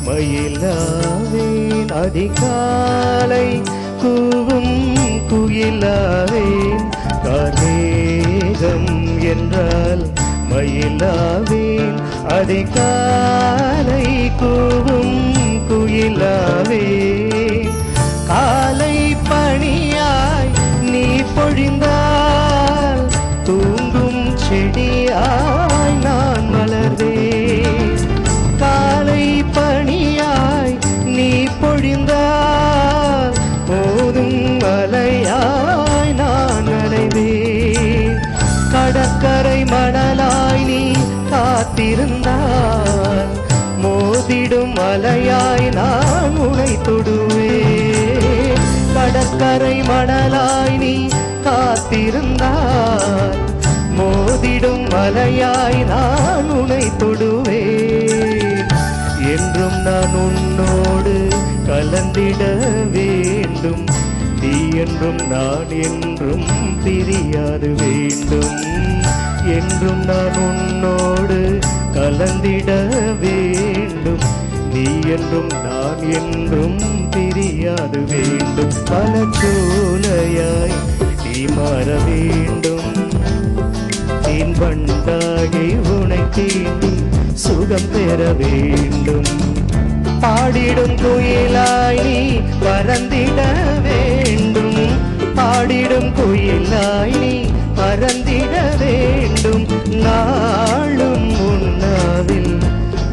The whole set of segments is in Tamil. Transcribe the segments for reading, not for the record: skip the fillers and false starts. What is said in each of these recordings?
மயிலாவேன் அதிகாலை கூவும் குயிலாவேன் கார்மேகம் என்றால் மயிலாவேன் அதிகாலை கூவும் குயிலாவேன் காலை பணியாய் நீ பொழிந்தால் தூங்கும் செடியாய் நான் மலர்வேன் காலை பணியாய் நீ பொழிந்தால் போதும் மலையாய் நான் நனைவேன் கடற்கரை மணலாய் நீ காத்திருந்தால் மோதிடும் அலையாய் நான் உனை தொடுவேன் கடற்கரை மணலாய் நீ காத்திருந்தால் மோதிடும் அலையாய் நான் உனை தொடுவேன் என்றும் நான் உன்னோடு கலந்திட வேண்டும் நீ என்றும் நான் என்றும் பிரியாது வேண்டும் என்றும் நான் உன்னோடு கலந்திட வேண்டும் நீ என்றும் நான் என்றும் பிரியாது வேண்டும் மலச்சோலையாய் நீ மாற வேண்டும் தேன் வண்டாகி உனை தீண்டி சுகம் பெற வேண்டும் பாடிடும் குயிலாய் நீ பறந்திட வேண்டும் பாடிடும் குயிலாய் நீ பறந்திட வேண்டும் நாளும் உன்னாவில்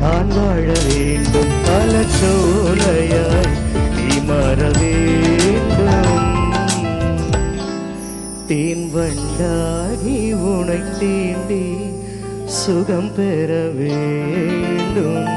நான் வாழ வேண்டும் மலச்சோலையாய் நீ மாற வேண்டும் தேன் வண்டாகி உனை தீண்டி சுகம் பெற வேண்டும்.